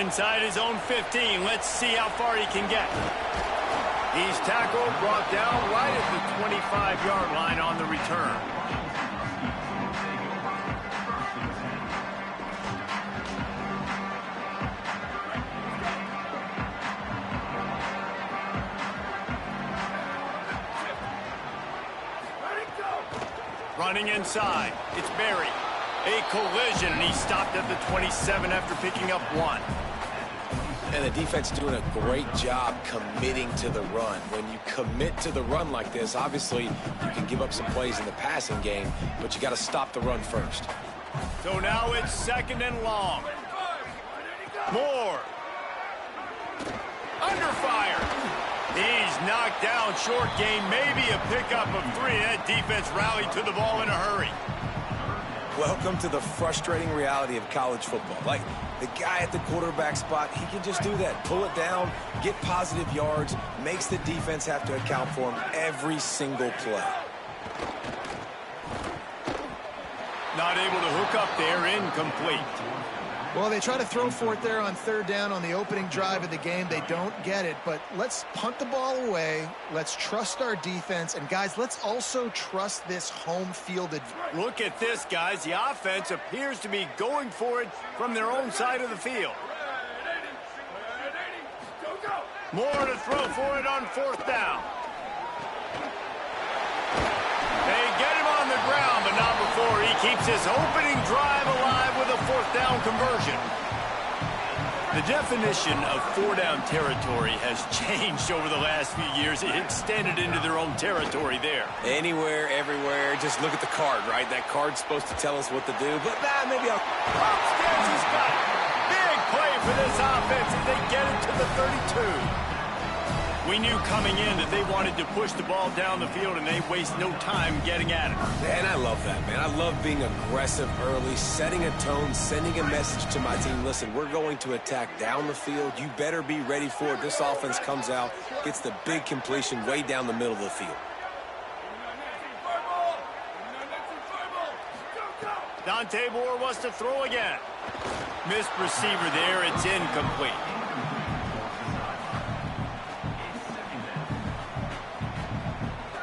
inside his own 15. Let's see how far he can get. He's tackled, brought down right at the 25-yard line on the return. Running inside, it's Berry. A collision, and he stopped at the 27 after picking up 1. And the defense doing a great job committing to the run. When you commit to the run like this, obviously you can give up some plays in the passing game, but you got to stop the run first. So now it's 2nd and long. Moore. Under fire. He's knocked down, short gain, maybe a pickup of 3. That defense rallied to the ball in a hurry. Welcome to the frustrating reality of college football. Like, the guy at the quarterback spot, he can just do that. Pull it down, get positive yards, makes the defense have to account for him every single play. Not able to hook up there, incomplete. Well, they try to throw for it there on 3rd down on the opening drive of the game. They don't get it, but let's punt the ball away. Let's trust our defense. And, guys, let's also trust this home field advantage. Look at this, guys. The offense appears to be going for it from their own side of the field. More to throw for it on 4th down. They get him on the ground, but not before he keeps his opening drive alive with a 4th down conversion. The definition of 4-down territory has changed over the last few years. It extended into their own territory there. Anywhere, everywhere, just look at the card, right? That card's supposed to tell us what to do, but maybe I'll... Upstairs, he's got it. Big play for this offense as they get it to the 32. We knew coming in that they wanted to push the ball down the field, and they waste no time getting at it. And I love that, man. I love being aggressive early, setting a tone, sending a message to my team. Listen, we're going to attack down the field. You better be ready for it. This offense comes out, gets the big completion way down the middle of the field. Dante Moore wants to throw again. Missed receiver there. It's incomplete.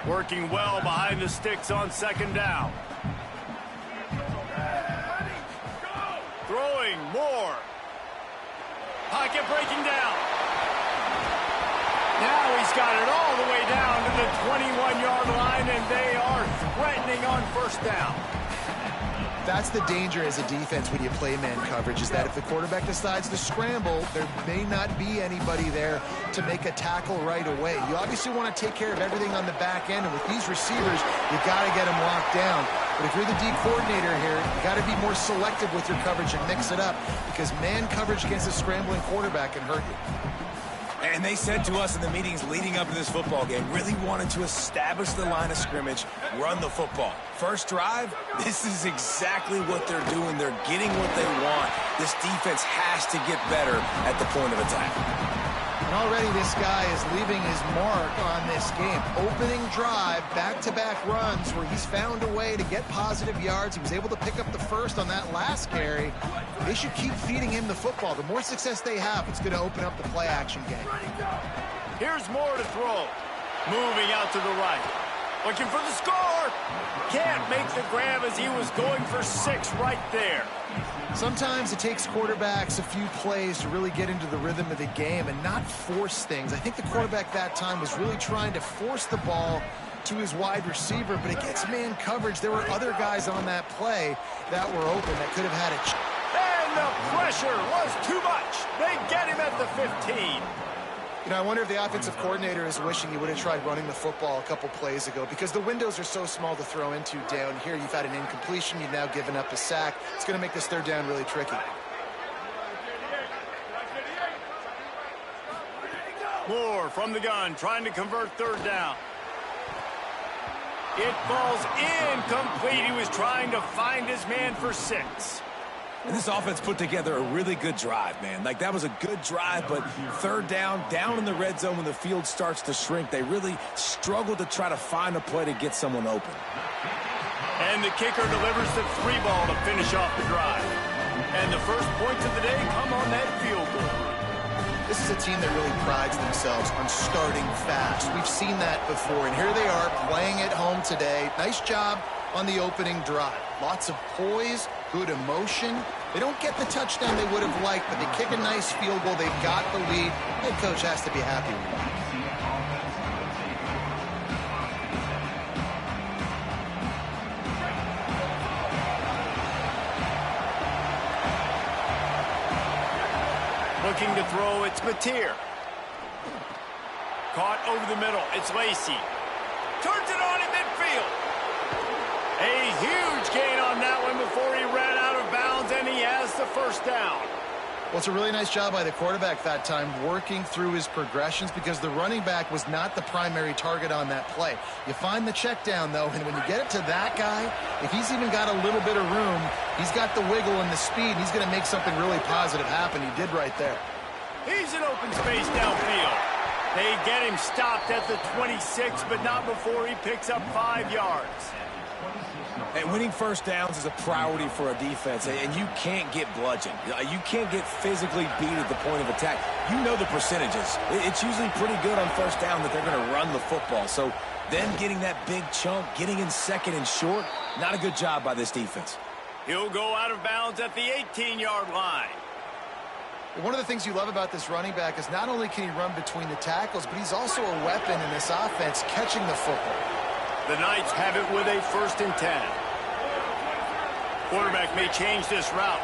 Working well behind the sticks on 2nd down. Throwing more. Pocket breaking down. Now he's got it all the way down to the 21-yard line, and they are threatening on 1st down. That's the danger as a defense when you play man coverage, is that if the quarterback decides to scramble, there may not be anybody there to make a tackle right away. You obviously want to take care of everything on the back end, and with these receivers, you got to get them locked down. But if you're the D coordinator here, you got to be more selective with your coverage and mix it up, because man coverage against a scrambling quarterback can hurt you. And they said to us in the meetings leading up to this football game, really wanted to establish the line of scrimmage, run the football. First drive, this is exactly what they're doing. They're getting what they want. This defense has to get better at the point of attack. And already this guy is leaving his mark on this game. Opening drive, back-to-back runs where he's found a way to get positive yards. He was able to pick up the first on that last carry. They should keep feeding him the football. The more success they have, it's going to open up the play-action game. Here's Moore to throw. Moving out to the right. Looking for the score. Can't make the grab as he was going for 6 right there. Sometimes it takes quarterbacks a few plays to really get into the rhythm of the game and not force things. I think the quarterback that time was really trying to force the ball to his wide receiver, but against man coverage, there were other guys on that play that were open that could have had it. And the pressure was too much. They get him at the 15. You know, I wonder if the offensive coordinator is wishing he would have tried running the football a couple plays ago, because the windows are so small to throw into down here. You've had an incompletion. You've now given up a sack. It's going to make this 3rd down really tricky. Moore from the gun, trying to convert 3rd down. It falls incomplete. He was trying to find his man for 6. And this offense put together a really good drive, man. Like, that was a good drive, but 3rd down in the red zone when the field starts to shrink, they really struggled to try to find a play to get someone open. And the kicker delivers the 3 ball to finish off the drive. And the first points of the day come on that field goal. This is a team that really prides themselves on starting fast. We've seen that before, and here they are playing at home today. Nice job on the opening drive. Lots of poise, good emotion. They don't get the touchdown they would have liked, but they kick a nice field goal. They've got the lead. Head coach has to be happy with that. Looking to throw, it's Mateer. Caught over the middle, it's Lacy. Turns it on in midfield. A huge gain on that one before he ran out of bounds, and he has the first down. Well, it's a really nice job by the quarterback that time, working through his progressions, because the running back was not the primary target on that play. You find the check down, though, and when you get it to that guy, if he's even got a little bit of room, he's got the wiggle and the speed, and he's going to make something really positive happen. He did right there. He's in open space downfield. They get him stopped at the 26, but not before he picks up 5 yards. And winning first downs is a priority for a defense, and you can't get bludgeoned. You can't get physically beat at the point of attack. You know the percentages. It's usually pretty good on first down that they're going to run the football. So them getting that big chunk, getting in second and short, not a good job by this defense. He'll go out of bounds at the 18-yard line. One of the things you love about this running back is not only can he run between the tackles, but he's also a weapon in this offense catching the football. The Knights have it with a 1st and 10. Quarterback may change this route.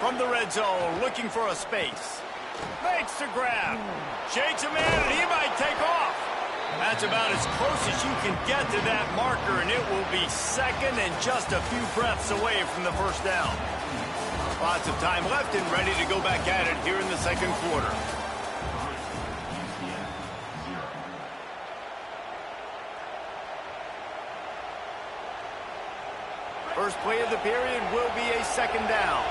From the red zone, looking for a space. Makes the grab. Shakes a man, and he might take off. That's about as close as you can get to that marker, and it will be second and just a few breaths away from the first down. Lots of time left and ready to go back at it here in the second quarter. First play of the period will be a 2nd down.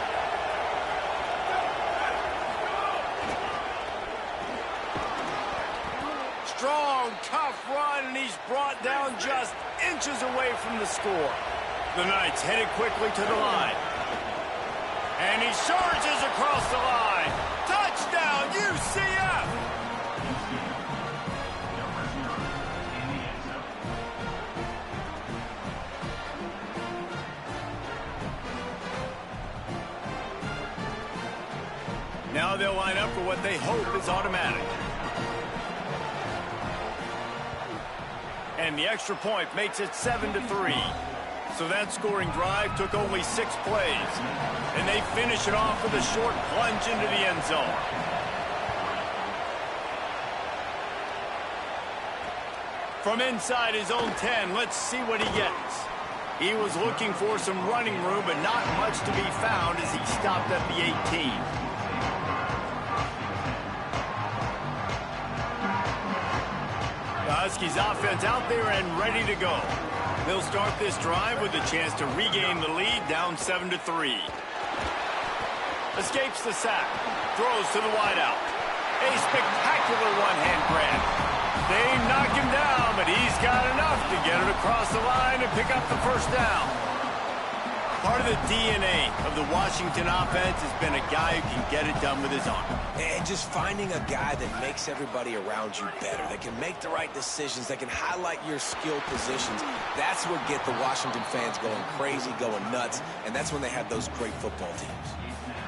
Strong, tough run, and he's brought down just inches away from the score. The Knights headed quickly to the line. And he surges across the line. Touchdown, UCF! Now they'll line up for what they hope is automatic. And the extra point makes it 7-3. So that scoring drive took only 6 plays. And they finish it off with a short plunge into the end zone. From inside his own 10, let's see what he gets. He was looking for some running room, but not much to be found as he stopped at the 18. The Huskies offense out there and ready to go. They'll start this drive with a chance to regain the lead, down 7-3. Escapes the sack. Throws to the wideout. A spectacular one-hand grab. They knock him down, but he's got enough to get it across the line and pick up the first down. Part of the DNA of the Washington offense has been a guy who can get it done with his arm. And just finding a guy that makes everybody around you better, that can make the right decisions, that can highlight your skill positions. That's what gets the Washington fans going crazy, going nuts, and that's when they have those great football teams.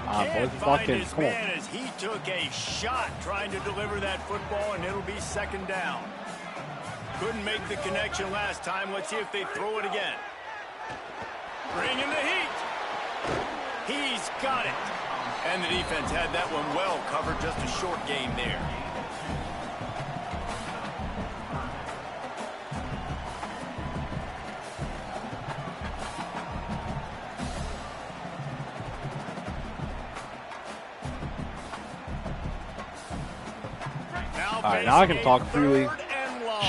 Can't find his man as he took a shot trying to deliver that football, and it'll be 2nd down. Couldn't make the connection last time. Let's see if they throw it again. Bringing the heat. He's got it. And the defense had that one well covered. Just a short gain there. All right, now I can talk freely.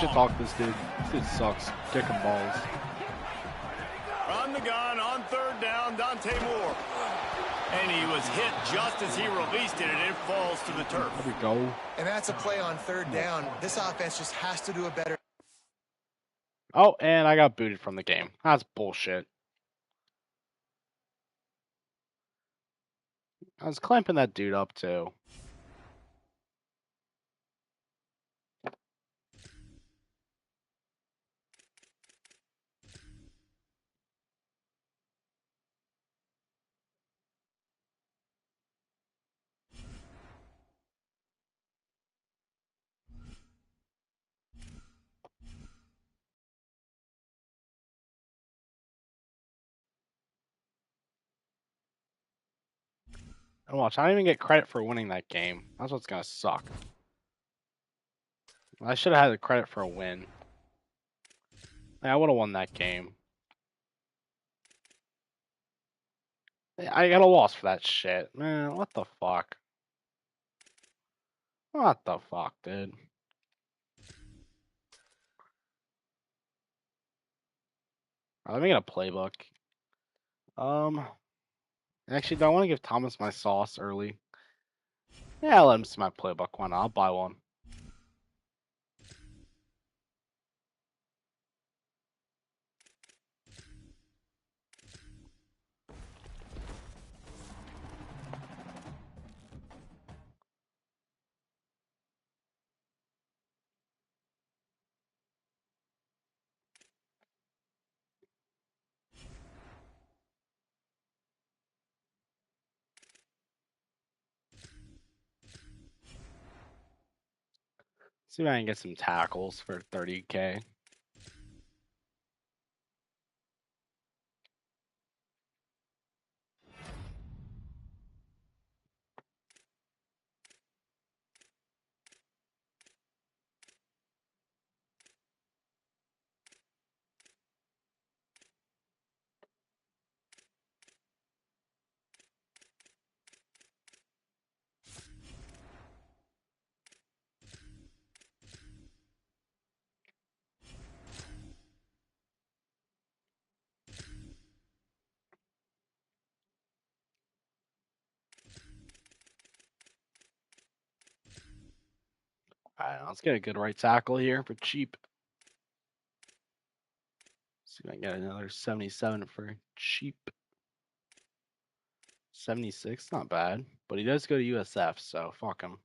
Shit talk this dude. This dude sucks. Dick and balls. On the gun, on 3rd down, Dante Moore. And he was hit just as he released it, and it falls to the turf. There we go. And that's a play on 3rd down. This offense just has to do a better. Oh, and I got booted from the game. That's bullshit. I was clamping that dude up too. And watch, I don't even get credit for winning that game. That's what's gonna suck. I should have had the credit for a win. Yeah, I would have won that game. I got a loss for that shit. Man, what the fuck? What the fuck, dude? Let me get a playbook. Actually, do I want to give Thomas my sauce early? Yeah, I'll let him see my playbook. Why not? I'll buy one. See if I can get some tackles for 30K. Alright, let's get a good right tackle here for cheap. See if I can get another 77 for cheap. 76, not bad. But he does go to USF, so fuck him.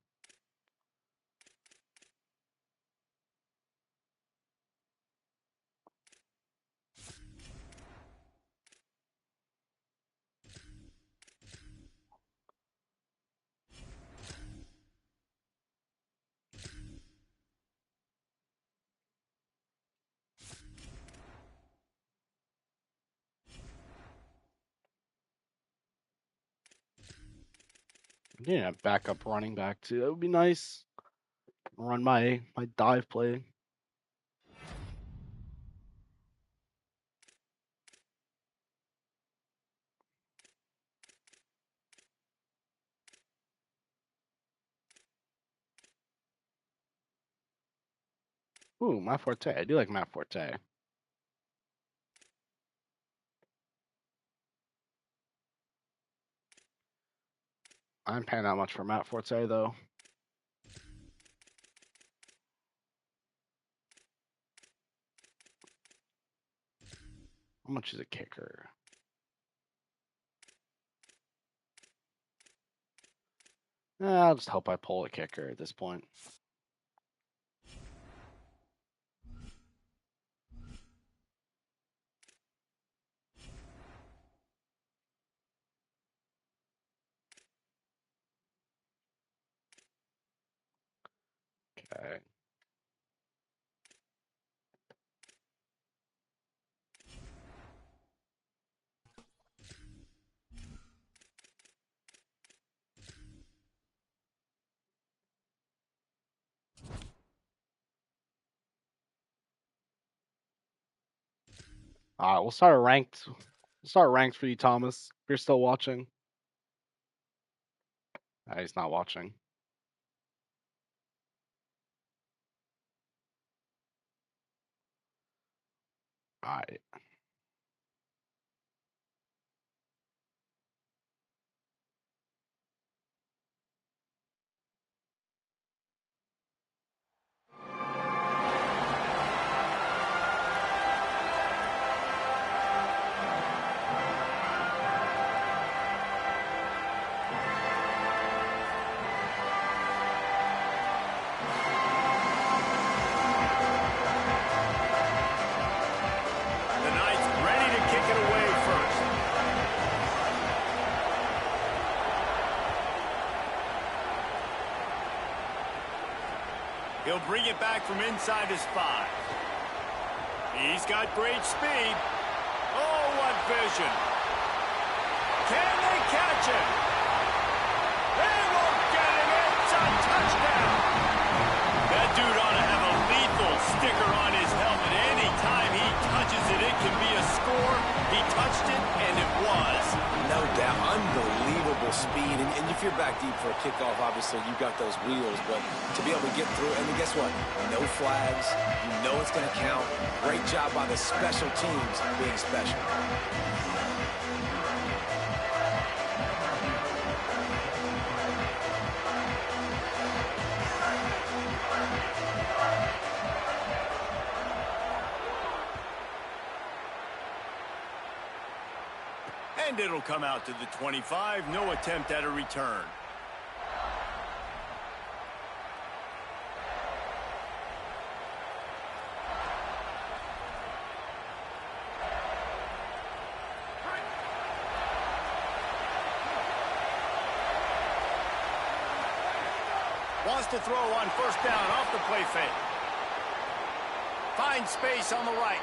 Yeah, backup running back too. That would be nice. Run my dive play. Ooh, Matt Forte. I do like Matt Forte. I'm paying that much for Matt Forte though. How much is a kicker? I'll just hope I pull a kicker at this point. Okay. All right, we'll start ranked. We'll start ranked for you, Thomas. If you're still watching. He's not watching. All right. He'll bring it back from inside his 5. He's got great speed. Oh, what vision. Can they catch him? They won't get him. It's a touchdown. That dude ought to have a lethal sticker on his helmet. Anytime he touches it, it can be a score. He touched it, and it was. No doubt. Unbelievable speed. And if you're back deep for a kickoff, obviously you've got those wheels. But to be able to get through, and guess what? No flags. You know it's going to count. Great job by the special teams being special. And it'll come out to the 25. No attempt at a return. Wants to throw on first down off the play fake. Finds space on the right.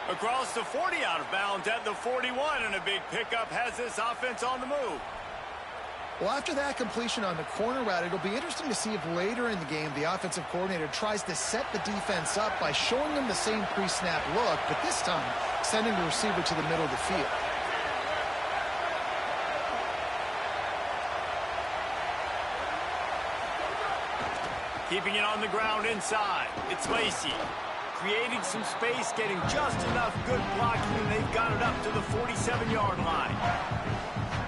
Across the 40, out of bounds at the 41, and a big pickup has this offense on the move. Well, after that completion on the corner route, it'll be interesting to see if later in the game the offensive coordinator tries to set the defense up by showing them the same pre-snap look, but this time sending the receiver to the middle of the field. Keeping it on the ground inside. It's Lacy. Creating some space, getting just enough good blocking, and they've got it up to the 47-yard line.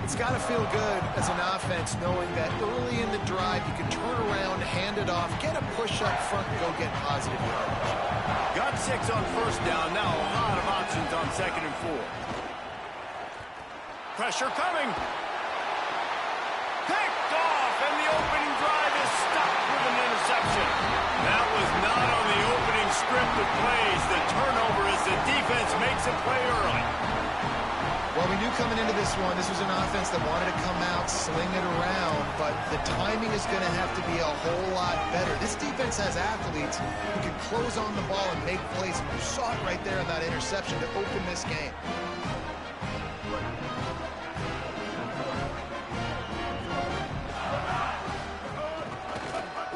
It's got to feel good as an offense knowing that early in the drive you can turn around, hand it off, get a push up front, and go get positive yardage. Got 6 on first down. Now a lot of options on 2nd and 4. Pressure coming. Picked off, and the opening drive is stopped with an interception. That was not on the opening script of plays. The turnover as the defense makes a play early. Well, we knew coming into this one, this was an offense that wanted to come out, sling it around, but the timing is going to have to be a whole lot better. This defense has athletes who can close on the ball and make plays, and you saw it right there in that interception to open this game.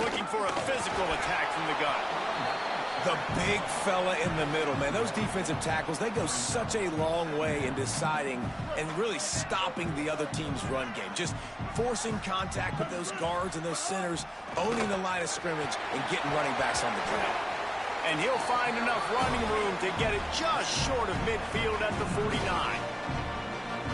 Looking for a physical attack from the gun. The big fella in the middle, man. Those defensive tackles, they go such a long way in deciding and really stopping the other team's run game. Just forcing contact with those guards and those centers, owning the line of scrimmage, and getting running backs on the ground. And he'll find enough running room to get it just short of midfield at the 49.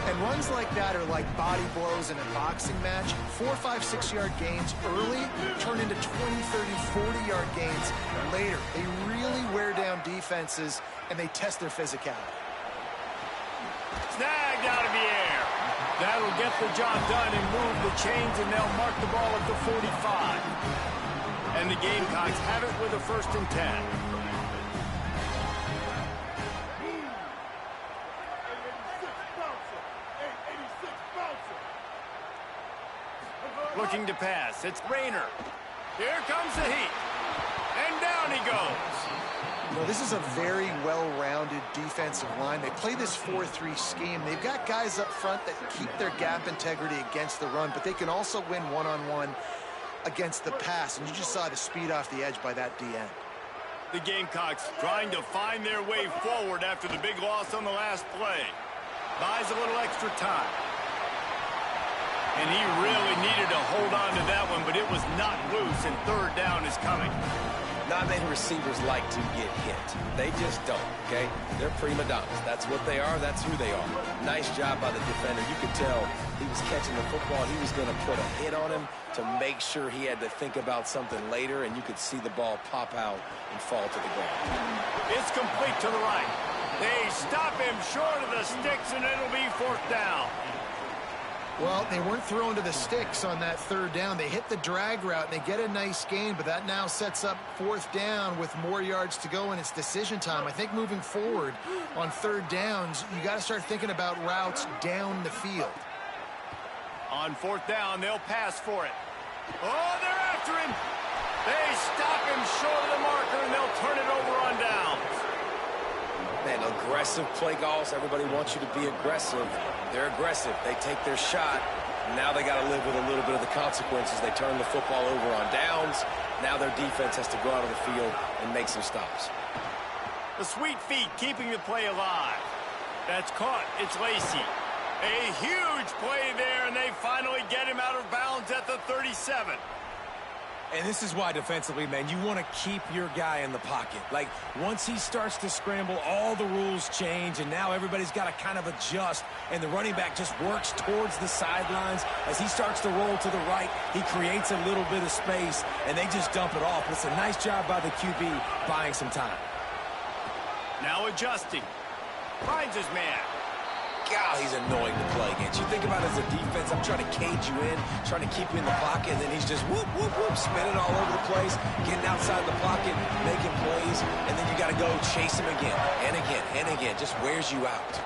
And runs like that are like body blows in a boxing match. 4, 5, 6-yard gains early turn into 20, 30, 40-yard gains later. They really wear down defenses, and they test their physicality. Snagged out of the air. That'll get the job done and move the chains, and they'll mark the ball at the 45. And the Gamecocks have it with a 1st and 10. Looking to pass. It's Rayner. Here comes the heat. And down he goes. Well, this is a very well-rounded defensive line. They play this 4-3 scheme. They've got guys up front that keep their gap integrity against the run, but they can also win one-on-one against the pass. And you just saw the speed off the edge by that DN. The Gamecocks trying to find their way forward after the big loss on the last play. Buys a little extra time. And he really needed to hold on to that one, but it was not loose, and 3rd down is coming. Not many receivers like to get hit. They just don't, okay? They're prima donnas. That's what they are. That's who they are. Nice job by the defender. You could tell he was catching the football. He was going to put a hit on him to make sure he had to think about something later, and you could see the ball pop out and fall to the ground. It's complete to the right. They stop him short of the sticks, and it'll be 4th down. Well, they weren't thrown to the sticks on that 3rd down. They hit the drag route, and they get a nice gain, but that now sets up 4th down with more yards to go, and it's decision time. I think moving forward on 3rd downs, you got to start thinking about routes down the field. On 4th down, they'll pass for it. Oh, they're after him. They stop him short of the marker, and they'll turn it over on downs. Man, aggressive play calls. Everybody wants you to be aggressive. They're aggressive. They take their shot. Now they got to live with a little bit of the consequences. They turn the football over on downs. Now their defense has to go out of the field and make some stops. The sweet feet keeping the play alive. That's caught. It's Lacy. A huge play there, and they finally get him out of bounds at the 37. And this is why defensively, man, you want to keep your guy in the pocket. Like, once he starts to scramble, all the rules change, and now everybody's got to kind of adjust, and the running back just works towards the sidelines. As he starts to roll to the right, he creates a little bit of space, and they just dump it off. It's a nice job by the QB buying some time. Now adjusting. Finds his man. God, he's annoying to play against. You think about it as a defense, I'm trying to cage you in, trying to keep you in the pocket, and then he's just whoop, whoop, whoop, spinning all over the place, getting outside the pocket, making plays, and then you got to go chase him again, and again, and again. Just wears you out.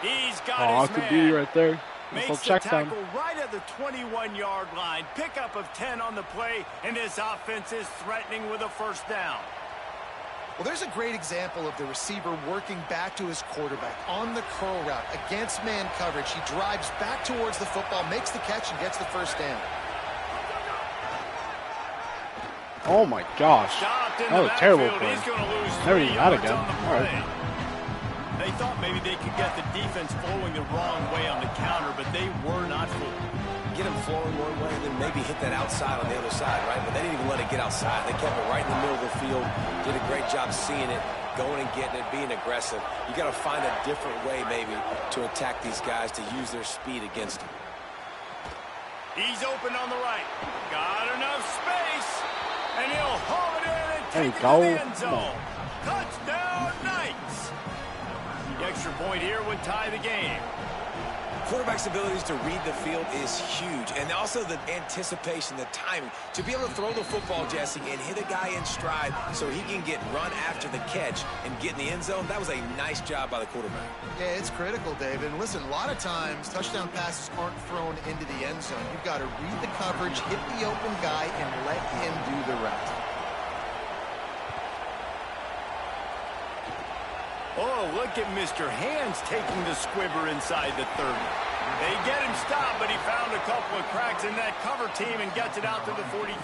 He's got his could man. be right there. Makes the tackle right at the 21-yard line. Pickup of 10 on the play, and his offense is threatening with a first down. Well, there's a great example of the receiver working back to his quarterback on the curl route against man coverage. He drives back towards the football, makes the catch, and gets the first down. Oh my gosh. That was a terrible play. He's going to lose Never 3 even had yards again. on the All play. They thought maybe they could get the defense flowing the wrong way on the counter, but they were not fooled. Get him flowing one way, and then maybe hit that outside on the other side, right? But they didn't even let it get outside. They kept it right in the middle of the field, did a great job seeing it, going and getting it, being aggressive. You got to find a different way maybe to attack these guys, to use their speed against them. He's open on the right. Got enough space, and he'll haul it in and take it to the end zone. Touchdown, Knights. The extra point here would tie the game. Quarterback's abilities to read the field is huge, and also the anticipation, the timing. To be able to throw the football, Jesse, and hit a guy in stride so he can get run after the catch and get in the end zone, that was a nice job by the quarterback. Yeah, it's critical, David. And listen, a lot of times touchdown passes aren't thrown into the end zone. You've got to read the coverage, hit the open guy, and let him do the rest. Oh, look at Mr. Hands taking the squibber inside the 30. They get him stopped, but he found a couple of cracks in that cover team and gets it out to the 43.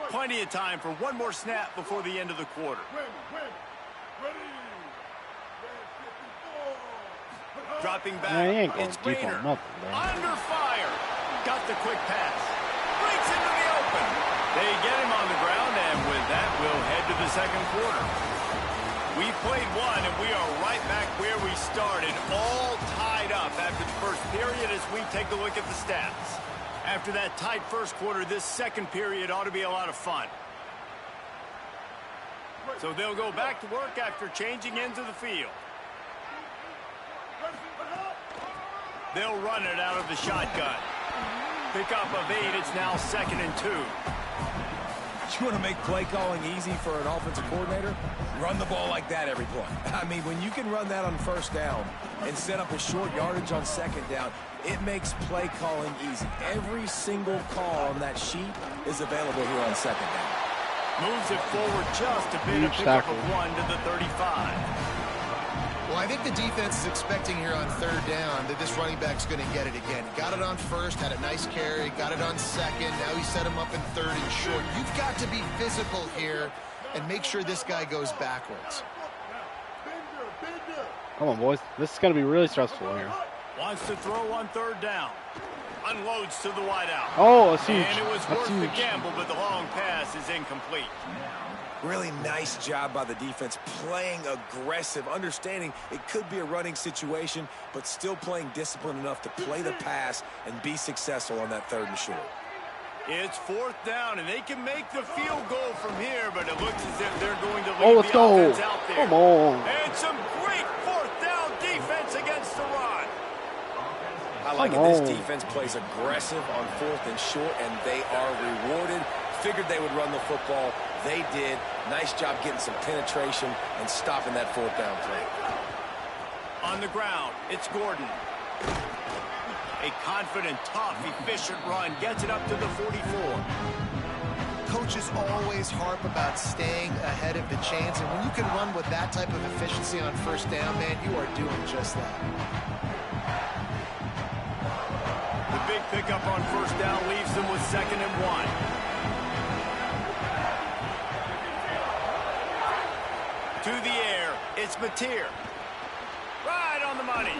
Plenty of time for one more snap before the end of the quarter. Dropping back, it's Rayner. Under fire. Got the quick pass. Breaks into the open. They get him on the ground, and with that, we'll head to the second quarter. We've played one, and we are right back where we started, all tied up after the first period as we take a look at the stats. After that tight first quarter, this second period ought to be a lot of fun. So they'll go back to work after changing ends of the field. They'll run it out of the shotgun. Pickup of 8, it's now 2nd and 2. You want to make play calling easy for an offensive coordinator? Run the ball like that every play. I mean, when you can run that on first down and set up a short yardage on second down, it makes play calling easy. Every single call on that sheet is available here on second down. Moves it forward just a bit, a pickup of 1 to the 35. Well, I think the defense is expecting here on third down that this running back's going to get it again. Got it on first, had a nice carry, got it on second. Now he set him up in third and short. You've got to be physical here and make sure this guy goes backwards. Come on, boys. This is going to be really stressful here. Wants to throw on third down. Unloads to the wideout. Oh, that's huge. And it was worth the gamble, but the long pass is incomplete. Really nice job by the defense, playing aggressive, understanding it could be a running situation, but still playing disciplined enough to play the pass and be successful on that third and short. It's fourth down, and they can make the field goal from here, but it looks as if they're going to leave the offense out there. Come on. And some great fourth down defense against the run. I like it. This defense plays aggressive on fourth and short, and they are rewarded. Figured they would run the football. They did. Nice job getting some penetration and stopping that fourth down play. On the ground, it's Gordon. A confident, tough, efficient run gets it up to the 44. Coaches always harp about staying ahead of the chains, and when you can run with that type of efficiency on first down, man, you are doing just that. The big pickup on first down leaves them with 2nd and 1. To the air, it's Mateer. Right on the money.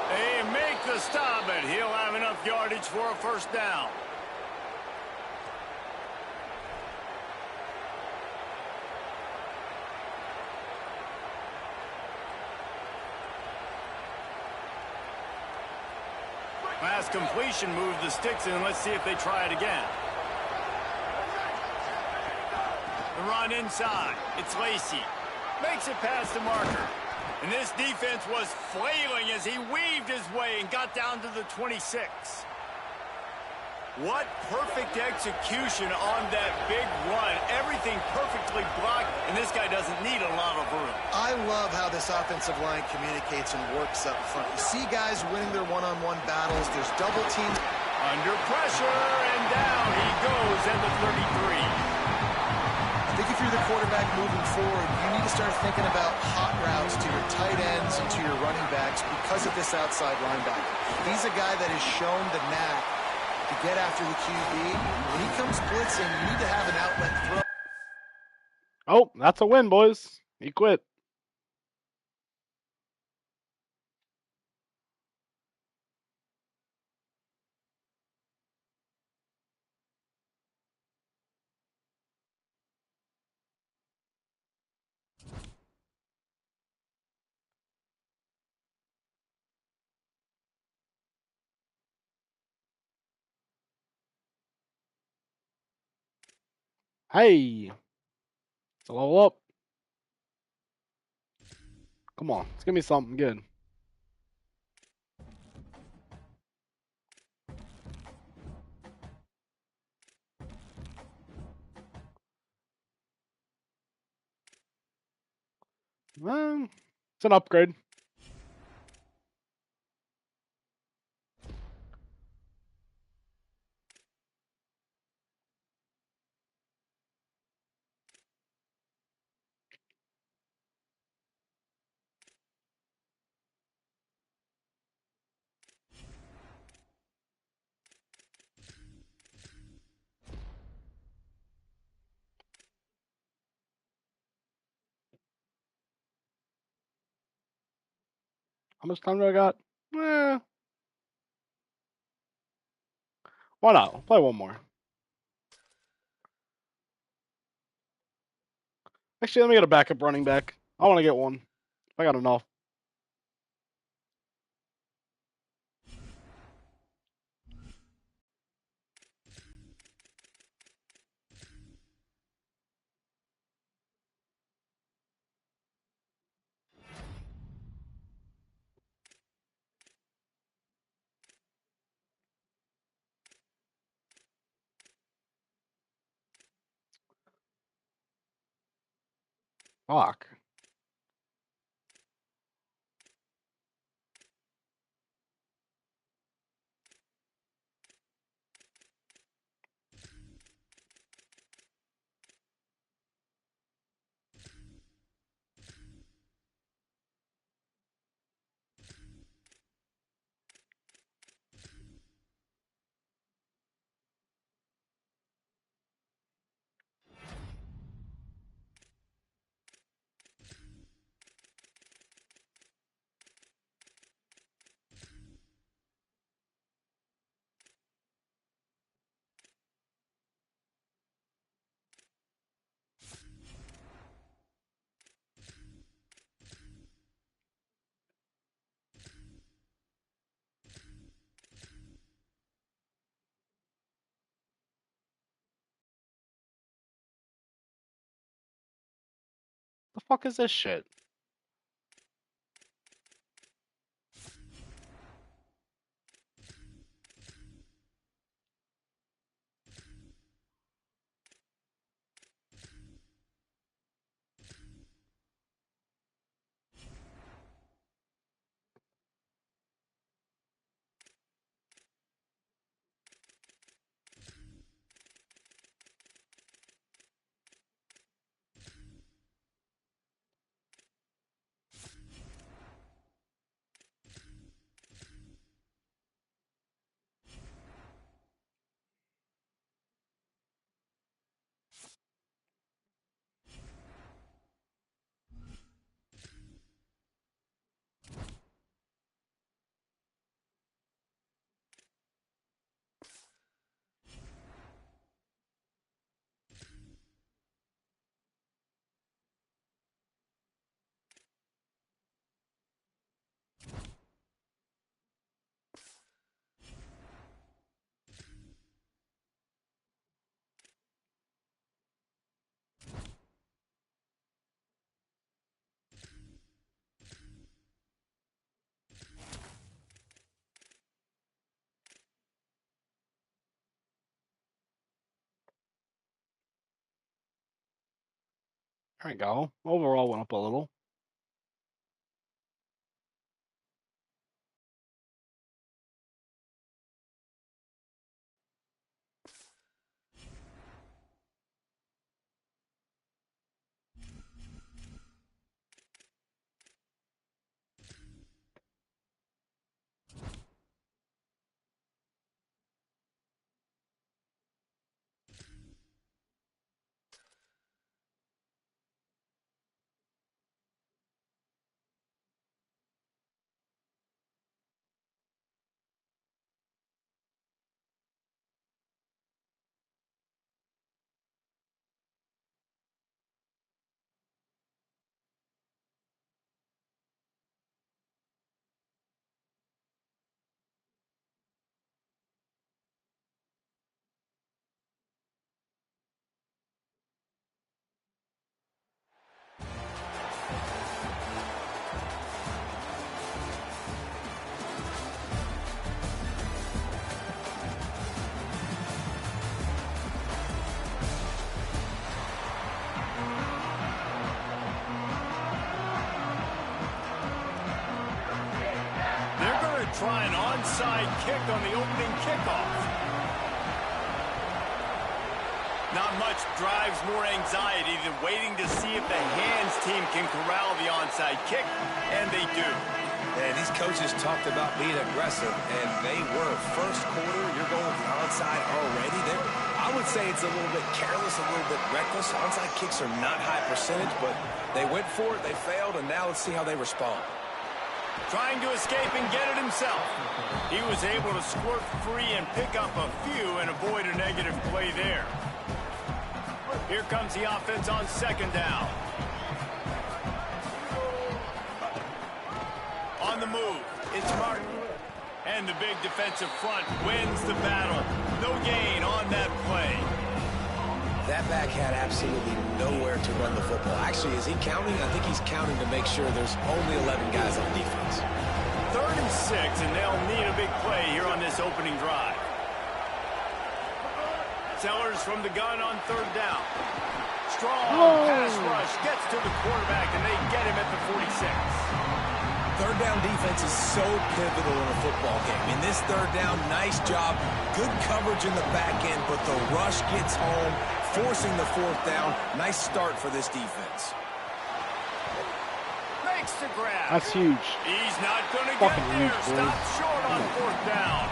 They make the stop, and he'll have enough yardage for a first down. Pass completion moved the sticks in. Let's see if they try it again. The run inside. It's Lacy. Makes it past the marker. And this defense was flailing as he weaved his way and got down to the 26. What perfect execution on that big run. Everything perfectly blocked, and this guy doesn't need a lot of room. I love how this offensive line communicates and works up front. You see guys winning their one-on-one battles. There's double teams. Under pressure, and down he goes at the 33. I think if you're the quarterback moving forward, you need to start thinking about hot routes to your tight ends and to your running backs because of this outside linebacker. He's a guy that has shown the knack to get after the QB. When he comes blitzing, you need to have an outlet throw. Oh, that's a win, boys. He quit. Hey, let's level up. Come on, let's give me something good. It's an upgrade. How much time do I got? Why not? I'll play one more. Actually, let me get a backup running back. I want to get one. I got enough. Fuck. The fuck is this shit? There we go. Overall went up a little. Try an onside kick on the opening kickoff. Not much drives more anxiety than waiting to see if the hands team can corral the onside kick, and they do. And these coaches talked about being aggressive, and they were. First quarter, you're going with the onside already. I would say it's a little bit careless, a little bit reckless. Onside kicks are not high percentage, but they went for it, they failed, and now let's see how they respond. Trying to escape and get it himself. He was able to squirt free and pick up a few and avoid a negative play there. Here comes the offense on second down. On the move, it's Martin. And the big defensive front wins the battle. No gain on that play. That back had absolutely nowhere to run the football. Actually, is he counting? I think he's counting to make sure there's only 11 guys on defense. 3rd and 6, and they'll need a big play here on this opening drive. Sellers from the gun on 3rd down. Strong pass rush gets to the quarterback, and they get him at the 46. 3rd down defense is so pivotal in a football game. In this 3rd down, nice job. Good coverage in the back end, but the rush gets home, forcing the 4th down. Nice start for this defense. Makes the grab. That's huge. He's not going to get there. Stop short on 4th down.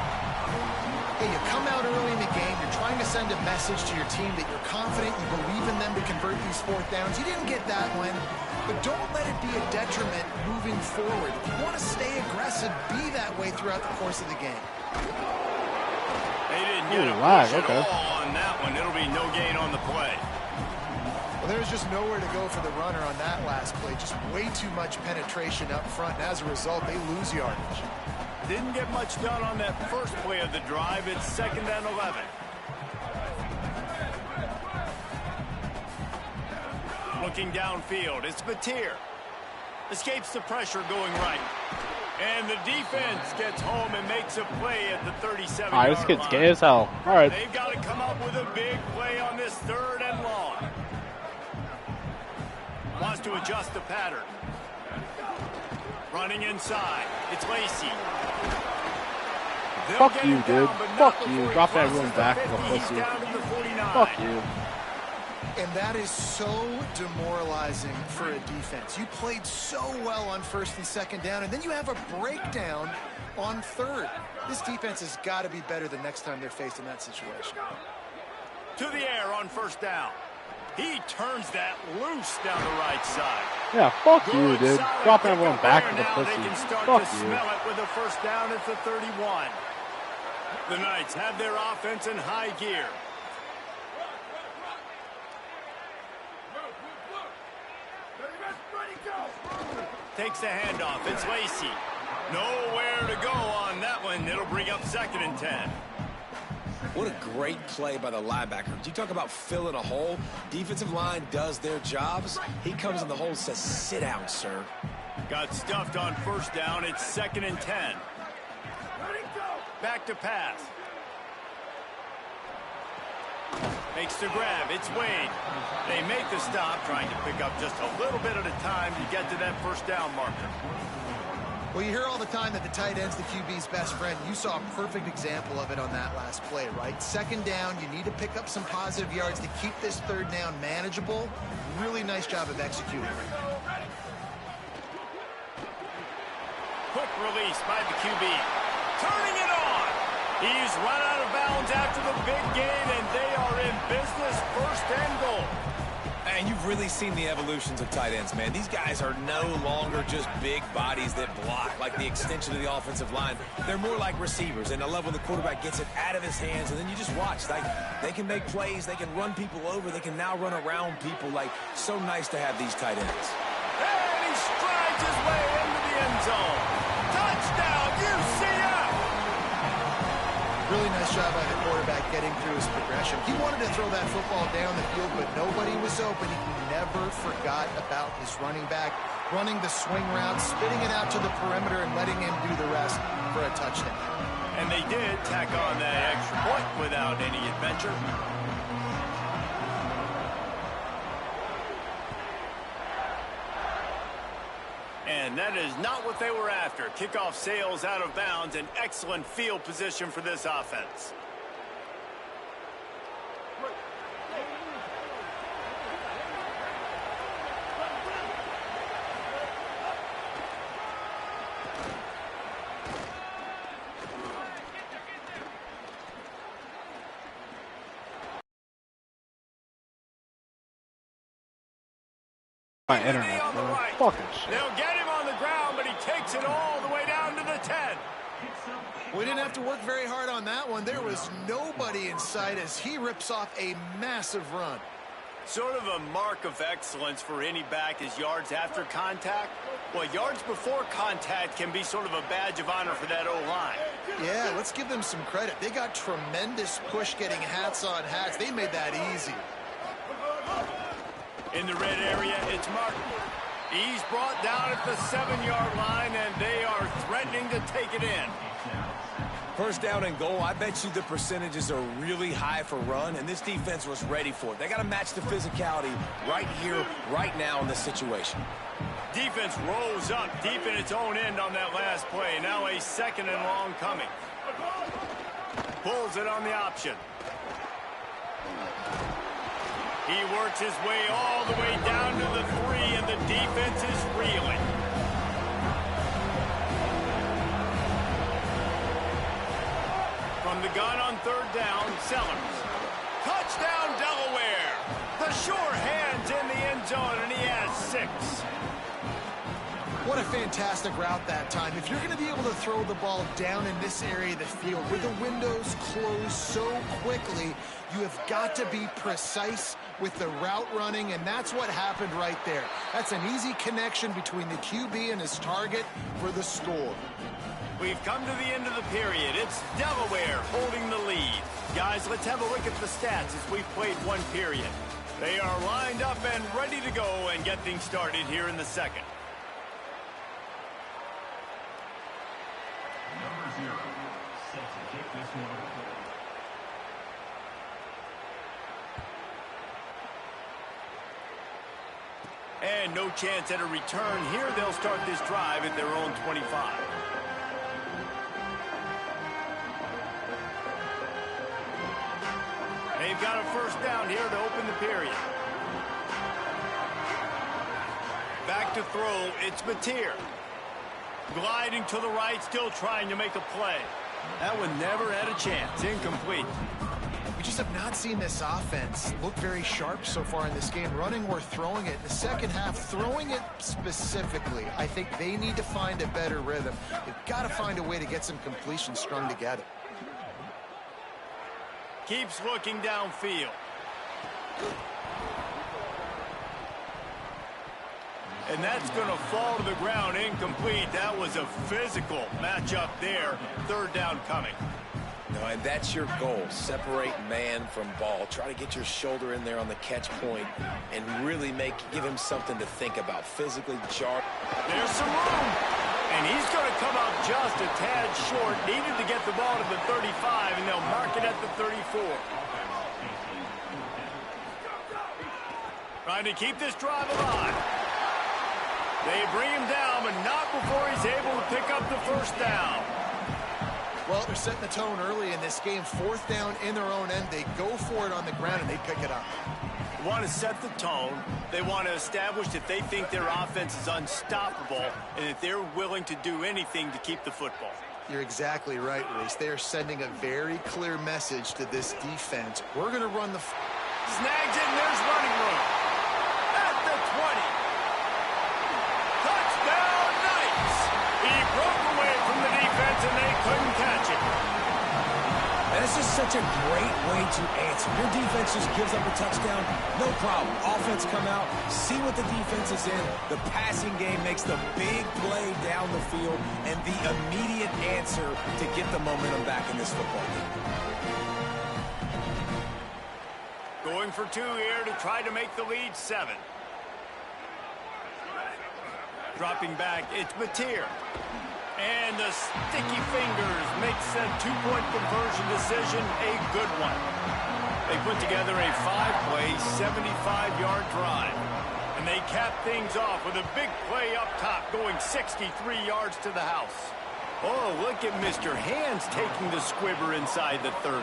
Hey, you come out early in the game, you're trying to send a message to your team that you're confident, you believe in them to convert these 4th downs. You didn't get that one, but don't let it be a detriment moving forward. If you want to stay aggressive, be that way throughout the course of the game. They didn't get a push at all on that one. It'll be no gain on the play. Well, there's just nowhere to go for the runner on that last play. Just way too much penetration up front, and as a result, they lose yardage. Didn't get much done on that first play of the drive. It's 2nd and 11. Looking downfield, it's Batir. Escapes the pressure going right. And the defense gets home and makes a play at the 37-yard line. This kid's gay as hell. All right. They've got to come up with a big play on this 3rd and long. Wants to adjust the pattern. Running inside. It's Lacy. Fuck you, dude. Fuck you. Drop that room back, the pussy. Fuck you. And that is so demoralizing for a defense. You played so well on 1st and 2nd down, and then you have a breakdown on 3rd. This defense has got to be better the next time they're faced in that situation. To the air on 1st down. He turns that loose down the right side. Yeah, fuck you, dude. Drop everyone back to the pussy. They can start Fuck to you. smell it with a 1st down at the 31. The Knights have their offense in high gear. Takes the handoff. It's Lacy. Nowhere to go on that one. It'll bring up 2nd and 10. What a great play by the linebacker. You talk about filling a hole. Defensive line does their jobs. He comes in the hole and says, sit down, sir. Got stuffed on 1st down. It's 2nd and 10. Back to pass. Makes the grab. It's Wade. They make the stop, trying to pick up just a little bit at a time to get to that first down marker. Well, you hear all the time that the tight end's the QB's best friend. You saw a perfect example of it on that last play, right? Second down, you need to pick up some positive yards to keep this third down manageable. Really nice job of executing. Quick release by the QB. Turning it on. He's run out of bounds after the big gain, and they are in business, first and goal. And you've really seen the evolutions of tight ends, man. These guys are no longer just big bodies that block like the extension of the offensive line. They're more like receivers, and I love when the quarterback gets it out of his hands, and then you just watch. Like, they can make plays, they can run people over, they can now run around people. Like, so nice to have these tight ends. And he strides his way into the end zone. Touchdown, UCF! Really nice job by the quarterback getting through his progression. He wanted to throw that football down the field, but nobody was open. He never forgot about his running back, running the swing route, spitting it out to the perimeter, and letting him do the rest for a touchdown. And they did tack on that extra point without any adventure. And that is not what they were after. Kickoff sails out of bounds, an excellent field position for this offense. My internet, On the bro. right. Fucking shit. They'll get him on the ground, but he takes it all the way down to the 10. We didn't have to work very hard on that one. There was nobody in sight as he rips off a massive run. Sort of a mark of excellence for any back is yards after contact. Well, yards before contact can be sort of a badge of honor for that O-line. Yeah, let's give them some credit. They got tremendous push getting hats on hats. They made that easy. In the red area, it's Martin. He's brought down at the 7-yard line, and they are threatening to take it in. First down and goal, I bet you the percentages are really high for run, and this defense was ready for it. They got to match the physicality right here, right now in this situation. Defense rolls up deep in its own end on that last play. Now a second and long coming. Pulls it on the option. He works his way all the way down to the 3, and the defense is reeling. From the gun on third down, Sellers. Touchdown, Delaware. The sure hands in the end zone, and he has 6. What a fantastic route that time. If you're going to be able to throw the ball down in this area of the field where the windows close so quickly, you have got to be precise with the route running, and that's what happened right there. That's an easy connection between the QB and his target for the score. We've come to the end of the period. It's Delaware holding the lead. Guys, let's have a look at the stats as we've played one period. They are lined up and ready to go and get things started here in the second. Number 0, set to kick this one. And no chance at a return here. They'll start this drive at their own 25. They've got a first down here to open the period. Back to throw, it's Mateer. Gliding to the right, still trying to make a play. That one never had a chance. Incomplete. We just have not seen this offense look very sharp so far in this game, running or throwing it. In the second half, throwing it specifically, I think they need to find a better rhythm. They've got to find a way to get some completions strung together. Keeps looking downfield. And that's going to fall to the ground incomplete. That was a physical matchup there. Third down coming. No, and that's your goal. Separate man from ball. Try to get your shoulder in there on the catch point and really give him something to think about. Physically jar. There's some room. And he's going to come up just a tad short. Needed to get the ball to the 35, and they'll mark it at the 34. Trying to keep this drive alive. They bring him down, but not before he's able to pick up the first down. Well, they're setting the tone early in this game. 4th down in their own end. They go for it on the ground, and they pick it up. They want to set the tone. They want to establish that they think their offense is unstoppable and that they're willing to do anything to keep the football. You're exactly right, Reese. They are sending a very clear message to this defense. We're going to run the... Snags it, and there's running room. At the 20. Touchdown, Knights! He broke away from the defense, and they couldn't catch it. And this is such a great way to answer. Your defense just gives up a touchdown, no problem. Offense come out, see what the defense is in. The passing game makes the big play down the field and the immediate answer to get the momentum back in this football game. Going for 2 here to try to make the lead 7. Dropping back, it's Mateer. And the sticky fingers makes that 2-point conversion decision a good one. They put together a 5-play, 75-yard drive. And they cap things off with a big play up top, going 63 yards to the house. Oh, look at Mr. Hands taking the squibber inside the 30.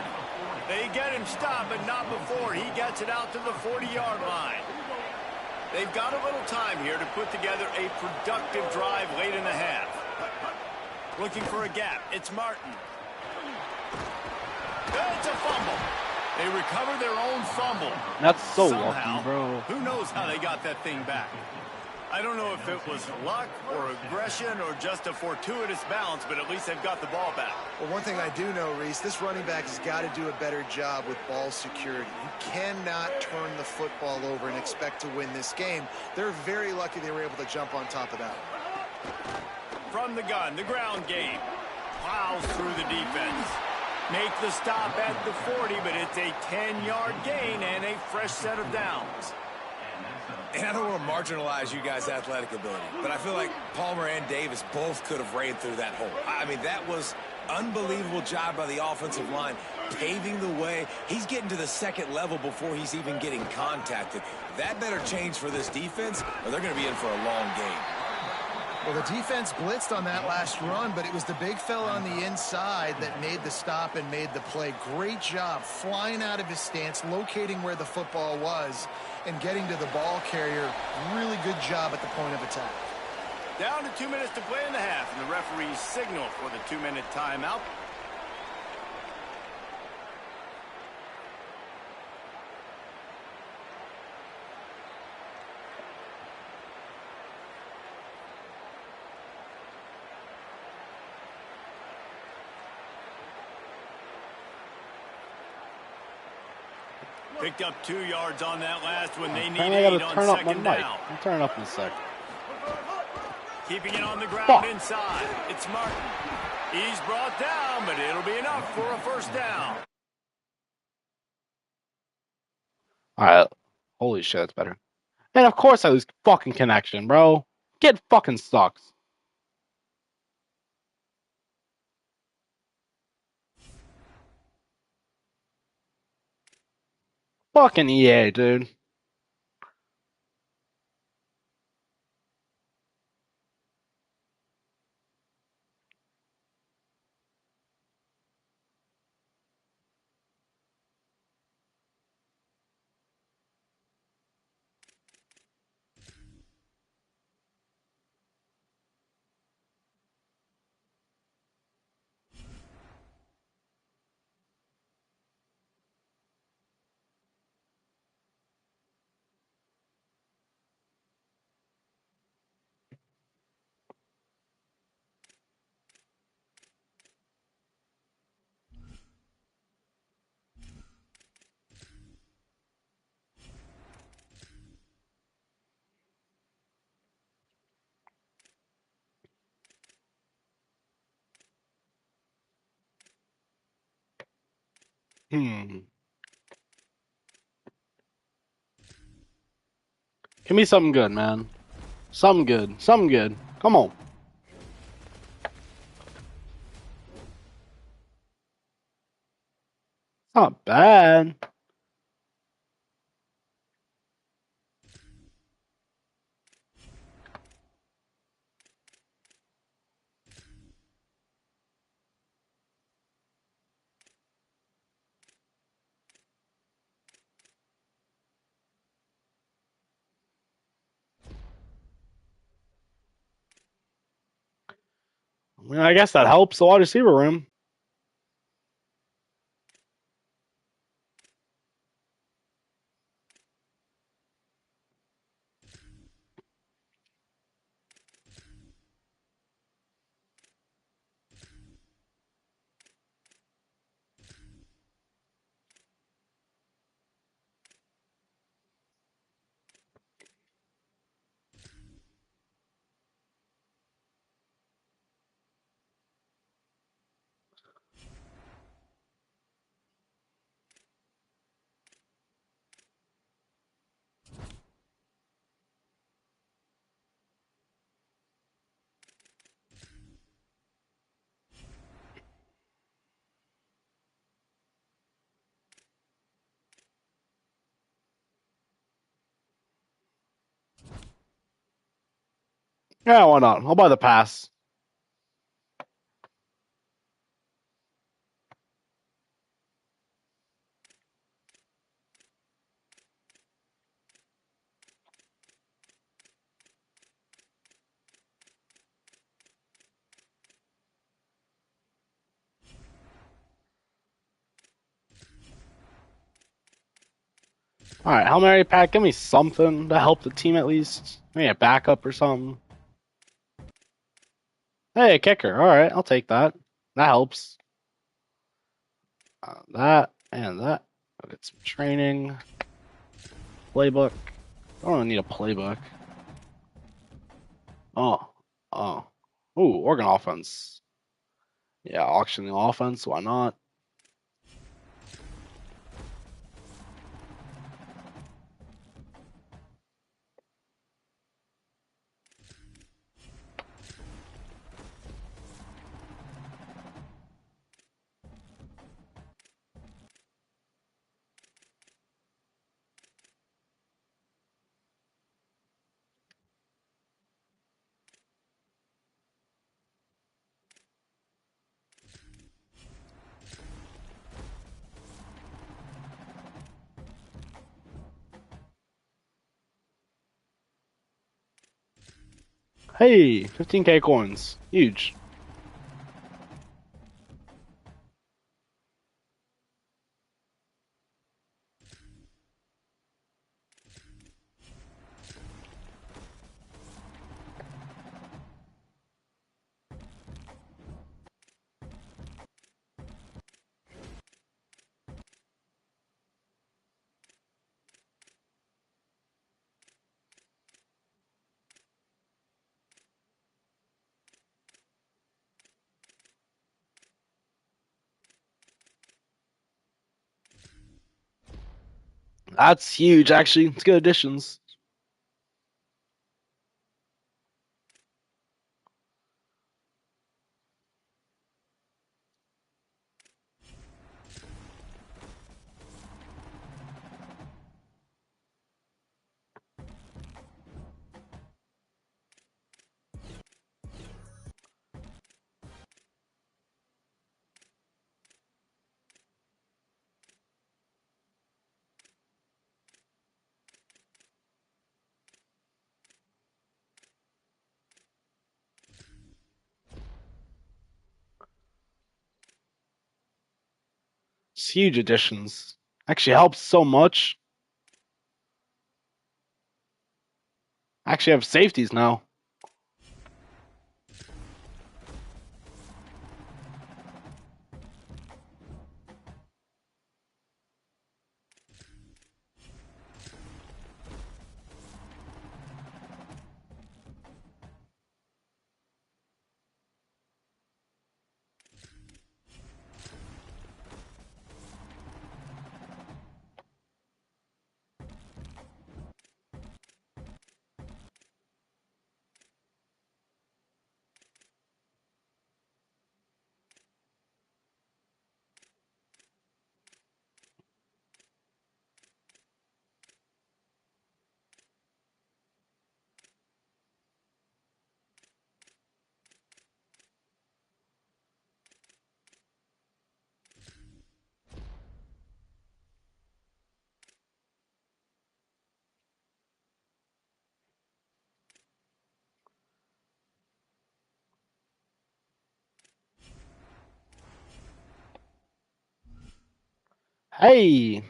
They get him stopped, but not before he gets it out to the 40-yard line. They've got a little time here to put together a productive drive late in the half. Looking for a gap. It's Martin. It's a fumble. They recover their own fumble. That's so Somehow, lucky, bro. Who knows how they got that thing back? I don't know if it was luck or aggression or just a fortuitous bounce, but at least they've got the ball back. Well, one thing I do know, Reese, this running back has got to do a better job with ball security. You cannot turn the football over and expect to win this game. They're very lucky they were able to jump on top of that. From the gun, the ground game. Plows through the defense. Make the stop at the 40, but it's a 10-yard gain and a fresh set of downs. And I don't want to marginalize you guys' athletic ability, but I feel like Palmer and Davis both could have ran through that hole. I mean, that was unbelievable job by the offensive line, paving the way. He's getting to the second level before he's even getting contacted. That better change for this defense, or they're going to be in for a long game. Well, the defense blitzed on that last run, but it was the big fella on the inside that made the stop and made the play. Great job flying out of his stance, locating where the football was, and getting to the ball carrier. Really good job at the point of attack. Down to 2 minutes to play in the half, and the referees signal for the 2-minute timeout. Picked up 2 yards on that last one. They need I gotta 8 on turn up my second mic. down. I'll turn it up in a sec. Keeping it on the ground Fuck. inside. It's Martin. He's brought down, but it'll be enough for a first down. Alright. Holy shit, that's better. And of course I lose fucking connection, bro. Get fucking sucks. Fucking EA, dude. Give me something good, man. Something good. Something good. Come on. Not bad. I guess that helps the wide receiver room. Yeah, why not? I'll buy the pass. All right, Hail Mary Pat, give me something to help the team at least. Maybe a backup or something. Hey, a kicker. All right, I'll take that. That helps. That and that. I'll get some training. Playbook. I don't need a playbook. Oh, oh. Ooh, Oregon offense. Yeah, auction the offense. Why not? Hey, 15K coins. Huge. That's huge, actually. It's good additions. It's huge additions. Actually helps so much. Actually have safeties now. Hey.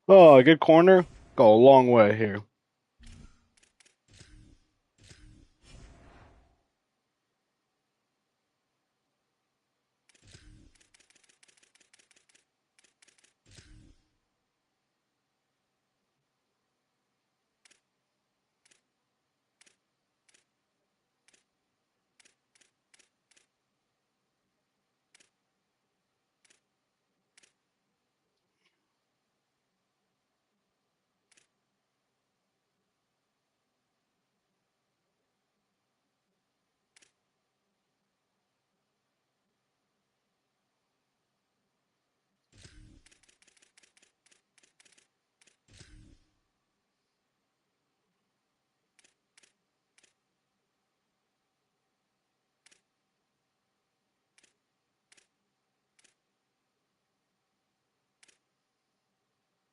Oh, a good corner. Go a long way here.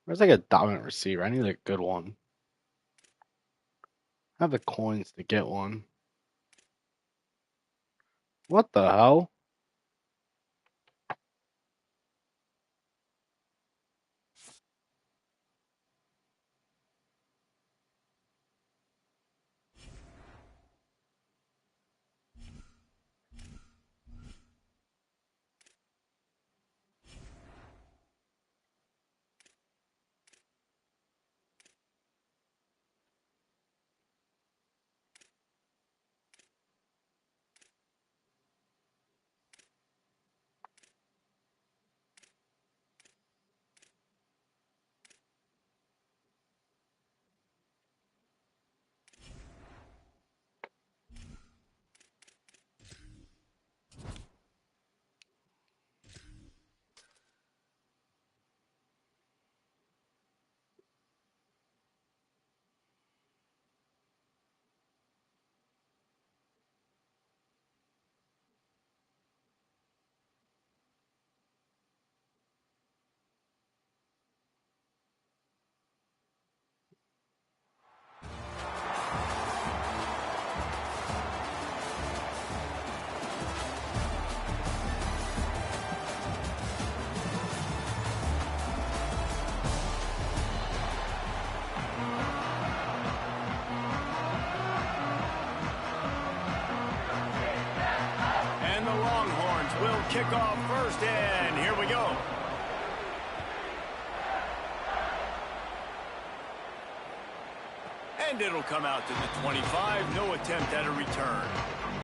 Where's like a dominant receiver? I need a good one. I have the coins to get one. What the hell? And the Longhorns will kick off first, and here we go. And it'll come out to the 25. No attempt at a return.